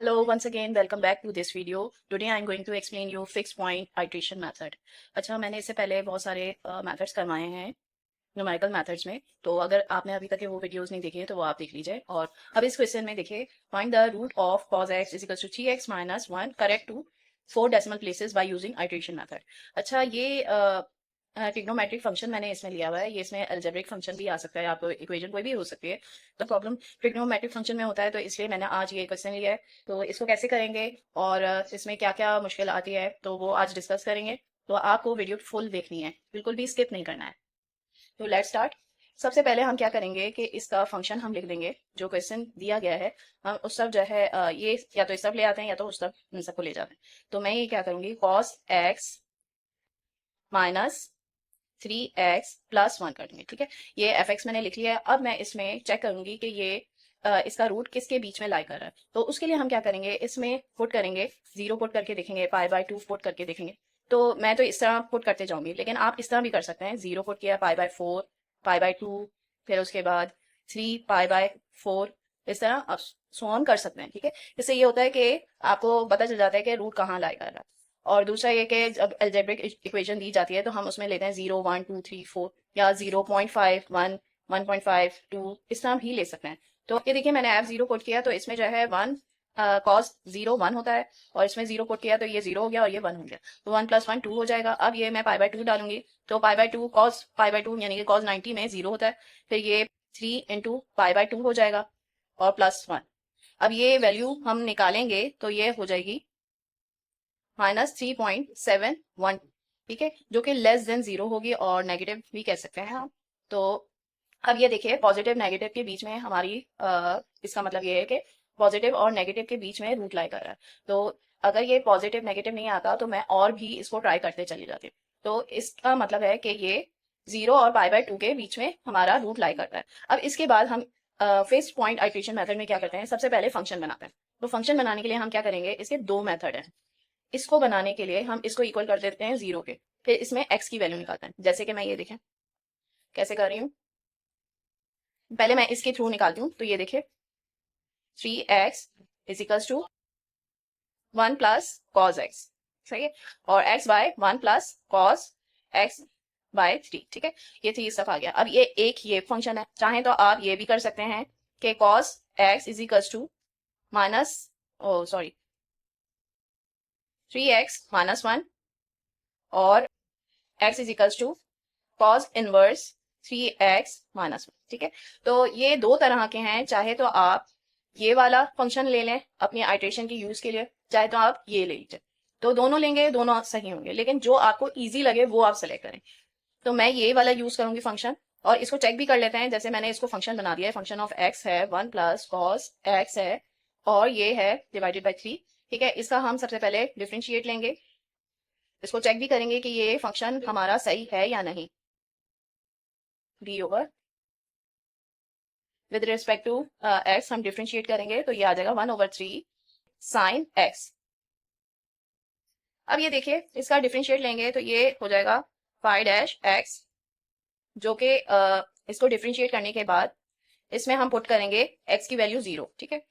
Hello, once again, welcome back to this video. Today I'm going to explain you fixed point iteration method. अच्छा, मैंने इससे पहले बहुत सारे मेथड्स करवाए हैं न्यूमेरिकल मेथड्स में, तो अगर आपने अभी तक के वो वीडियोस नहीं देखे हैं तो वो आप देख लीजिए। और अब इस क्वेश्चन में देखिए, find the root of cos x is equal to 3x minus 1 correct to 4 decimal places by using iteration method. अच्छा, ये ट्रिग्नोमेट्रिक फंक्शन मैंने इसमें लिया हुआ है। ये इसमें अलजेब्रिक फंक्शन भी आ सकता है, आपको इक्वेशन कोई भी हो सकती है। तो प्रॉब्लम ट्रिग्नोमेट्रिक फंक्शन में होता है, तो इसलिए मैंने आज ये क्वेश्चन लिया है। तो इसको कैसे करेंगे और इसमें क्या क्या मुश्किल आती है, तो वो आज डिस्कस करेंगे। तो आपको वीडियो फुल देखनी है, बिल्कुल भी स्किप नहीं करना है। तो लेट स्टार्ट। सबसे पहले हम क्या करेंगे कि इसका फंक्शन हम लिख देंगे जो क्वेश्चन दिया गया है। हम उस सब जो है ये या तो इस सब ले आते हैं या तो उस सब इन सबको ले जाते हैं। तो मैं ये क्या करूंगी, cos x माइनस 3x+1 कर दूंगी। ठीक है, ये fx मैंने लिख लिया है। अब मैं इसमें चेक करूंगी कि ये इसका रूट किसके बीच में लाई कर रहा है। तो उसके लिए हम क्या करेंगे, इसमें पुट करेंगे, 0 पुट करके देखेंगे, π/2 पुट करके देखेंगे। तो मैं तो इस तरह पुट करते जाऊंगी, लेकिन आप इस तरह भी कर सकते हैं। 0 पुट किया, π/4, π/2, फिर उसके बाद 3 π/4, इस तरह आप सॉन कर सकते हैं। ठीक है, इससे ये होता है कि आपको पता चल जाता है कि रूट कहाँ लाई कर रहा है। और दूसरा ये कि जब अलजेब्रिक इक्वेशन दी जाती है तो हम उसमें लेते हैं 0 1 2 3 4 या 0.5 1 1.5 2, इस तरह भी ले सकते हैं। तो ये देखिए, मैंने f0 पुट किया तो इसमें जो है 1 cos 0 1 होता है, और इसमें 0 पुट किया तो ये 0 हो गया और ये 1 हो गया। तो 1 + 1 2 हो जाएगा। अब ये मैं π/2 डालूंगी, तो π/2 cos π/2 यानी कि cos 90 में 0 होता है। फिर ये 3 × π/2 हो जाएगा और +1। अब ये वैल्यू हम निकालेंगे तो ये हो जाएगी -3.71। ठीक है, जो कि लेस देन 0 होगी और नेगेटिव भी कह सकते हैं हम। तो अब ये देखिए, पॉजिटिव नेगेटिव के बीच में हमारी इसका मतलब ये है कि पॉजिटिव और नेगेटिव के बीच में रूट लाई कर रहा है। तो अगर ये पॉजिटिव नेगेटिव नहीं आता तो मैं और भी इसको ट्राई करते चली जाती। तो इसका मतलब है कि ये 0 और π/2 के बीच में हमारा रूट लाई करता है। अब इसके बाद हम फिक्स्ड पॉइंट आइट्रेशन मेथड में क्या करते हैं, सबसे पहले फंक्शन बनाते हैं। तो फंक्शन बनाने के लिए हम क्या करेंगे, इसके दो मेथड हैं। इसको बनाने के लिए हम इसको इक्वल कर देते हैं 0 के, फिर इसमें x की वैल्यू निकालते हैं। जैसे कि मैं ये देखें कैसे कर रही हूँ। पहले मैं इसके थ्रू निकालती हूँ। तो ये देखिए, 3x is equals to 1 + cos x, सही है, और x/1 + cos x/3। ठीक है, ये 3 स्टेप आ गया। अब ये एक ये फंक्शन है, चाहे तो आप ये भी कर सकते हैं कि cos x is equals to minus, oh sorry, 3x-1 और x is equals to cos inverse 3x-1। ठीक है, तो ये दो तरह के हैं। चाहे तो आप ये वाला फंक्शन ले लें अपनी आइट्रेशन की यूज के लिए, चाहे तो आप ये ले लीजिए। तो दोनों लेंगे, दोनों सही होंगे, लेकिन जो आपको इजी लगे वो आप सेलेक्ट करें। तो मैं ये वाला यूज करूंगी फंक्शन, और इसको चेक भी कर लेते हैं। जैसे मैंने इसको फंक्शन बना दिया है, फंक्शन ऑफ x है 1 + cos x है, और ये है /3। ठीक है, इसका हम सबसे पहले डिफ्रेंशिएट लेंगे, इसको चेक भी करेंगे कि ये फंक्शन हमारा सही है या नहीं। d over with respect to x हम डिफ्रेंशिएट करेंगे तो ये आ जाएगा 1/3 sin x। अब ये देखिए, इसका डिफ्रेंशिएट लेंगे तो ये हो जाएगा phi-x, जो कि इसको डिफ्रेंशिएट करने के बाद इसमें हम पुट करेंगे x की वैल्यू 0। ठीक है,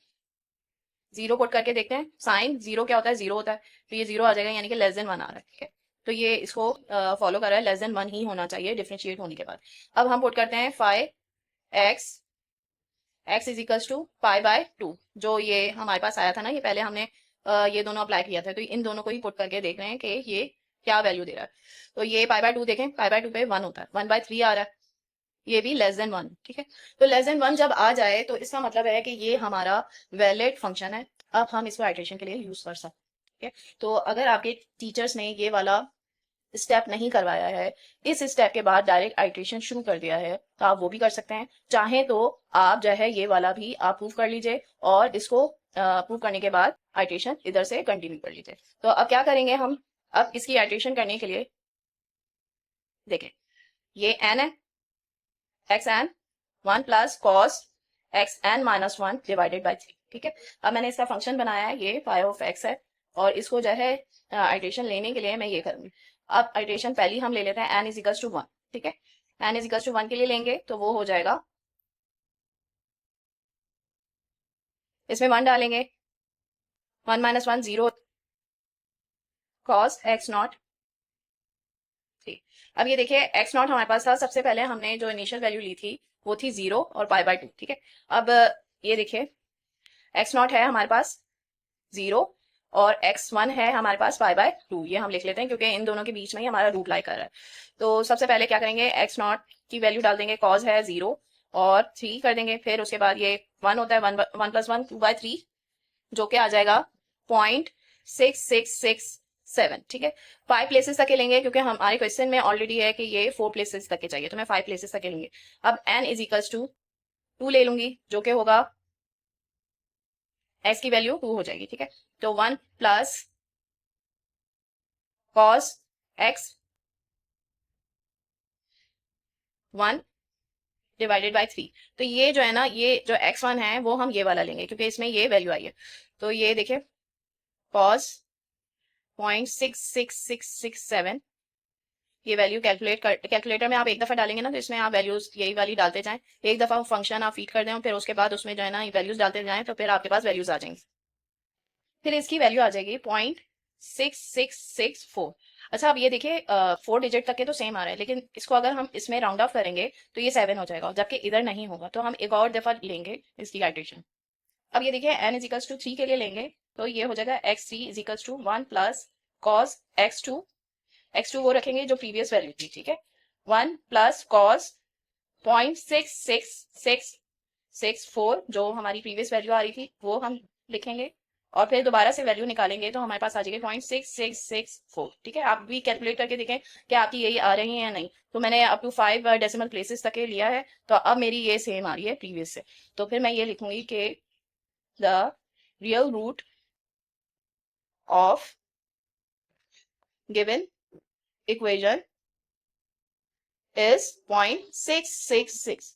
0 पुट करके देखते हैं। साइन 0 क्या होता है, 0 होता है, तो ये 0 आ जाएगा, यानी कि <<1 आ रहा है। ठीक है, तो ये इसको फॉलो कर रहा है, <1 ही होना चाहिए डिफ्रेंशिएट होने के बाद। अब हम पुट करते हैं phi-x, x is equals to π/2, जो ये हमारे पास आया था ना, ये पहले हमने ये दोनों अप्लाई किया था। तो इन दोनों को ही पुट करके देख रहे हैं कि ये क्या वैल्यू दे रहा है। तो ये π/2 देखें, π/2 पे 1 होता है, 1/3 आ रहा है, ये भी <1। ठीक है, तो <1 जब आ जाए तो इसका मतलब है कि ये हमारा वैलिड फंक्शन है। अब हम इसको आइट्रेशन के लिए यूज कर सकते हैं। ठीक है, तो अगर आपके टीचर्स ने ये वाला स्टेप नहीं करवाया है, इस स्टेप के बाद डायरेक्ट आइट्रेशन शुरू कर दिया है, तो आप वो भी कर सकते हैं। चाहे तो आप जो है ये वाला भी आप प्रूव कर लीजिए, और इसको प्रूव करने के बाद आइट्रेशन इधर से कंटिन्यू कर लीजिए। तो अब क्या करेंगे हम, अब इसकी आइट्रेशन करने के लिए देखें, ये n है, xn 1 + cos xn-1 /3। ठीक है, अब मैंने इसका फंक्शन बनाया है, ये phi-x है, और इसको जो है आइट्रेशन लेने के लिए मैं ये करूंगी। अब आइट्रेशन पहली हम ले लेते हैं n = 1। ठीक है, n = 1 के लिए लेंगे तो वो हो जाएगा, इसमें 1 डालेंगे 1 माइनस 1 0 cos x नॉट 3। अब ये देखिए x नॉट हमारे पास था, सबसे पहले हमने जो इनिशियल वैल्यू ली थी वो थी 0 और पाई/2, ठीक है। अब ये देखिए x नॉट है हमारे पास 0 और x1 है हमारे पास पाई/2, ये हम लिख लेते हैं क्योंकि इन दोनों के बीच में ही हमारा रूट लाई कर रहा है। तो सबसे पहले क्या करेंगे, x नॉट की वैल्यू डाल देंगे, कॉज है 0 और 3 कर देंगे, फिर उसके बाद ये 1 होता है, 1 + 1 2/3 जो कि आ जाएगा 0.6667, ठीक है। 5 प्लेसेस तक के लेंगे क्योंकि हमारे क्वेश्चन में ऑलरेडी है कि ये 4 प्लेसेस तक के चाहिए, तो मैं 5 प्लेसेस तक के लेंगे। अब n = 2 ले लूंगी जो कि होगा x की वैल्यू 2 हो जाएगी, ठीक है। तो 1 + cos x 1 / 3। तो ये जो है ना, ये जो x1 है वो हम ये वाला लेंगे क्योंकि इसमें ये वैल्यू आई है। तो ये देखिए cos 0.66667, ये वैल्यू कैलकुलेटर में आप एक दफा डालेंगे ना तो इसमें आप वैल्यूज यही वाली डालते जाएं, एक दफा फंक्शन आप फीड कर दें फिर उसके बाद उसमें जो है ना वैल्यूज डालते जाएं तो फिर आपके पास वैल्यूज आ जाएंगी। फिर इसकी वैल्यू आ जाएगी 0.6664। अच्छा अब ये देखिए 4 डिजिट तक के तो सेम आ रहा है, लेकिन इसको अगर हम इसमें राउंड ऑफ करेंगे तो ये 7 हो जाएगा, जबकि इधर नहीं होगा। तो हम एक और दफा लेंगे इसकी आइट्रेशन। अब ये देखिए n = 3 के लिए लेंगे तो ये हो जाएगा x3 = 1 + cos x2 वो रखेंगे जो प्रीवियस वैल्यू थी, ठीक है। 1 + cos 0.66664 जो हमारी प्रीवियस वैल्यू आ रही थी वो हम लिखेंगे और फिर दोबारा से वैल्यू निकालेंगे तो हमारे पास आ जाएगी 0.6664, ठीक है। आप भी कैलकुलेट करके देखें कि आपकी यही आ रही है या नहीं। तो मैंने अप टू 5 डेसिमल प्लेसेस तक के लिया है, तो अब मेरी ये सेम आ रही है प्रीवियस से। तो फिर मैं ये लिखूंगी कि the real root of given equation is 0.666।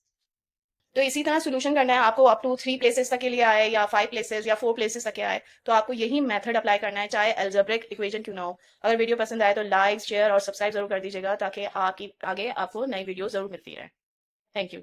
तो इसी तरह सोल्यूशन करना है आपको, अप टू 3 प्लेसेस तक के लिए आए या 5 प्लेसेस या 4 प्लेसेस तक के आए, तो आपको यही मेथड अप्लाई करना है चाहे अलजेब्रिक इक्वेशन क्यों ना हो। अगर वीडियो पसंद आए तो लाइक शेयर और सब्सक्राइब जरूर कर दीजिएगा ताकि आपकी आगे आपको नई वीडियो जरूर मिलती रहे। Thank you.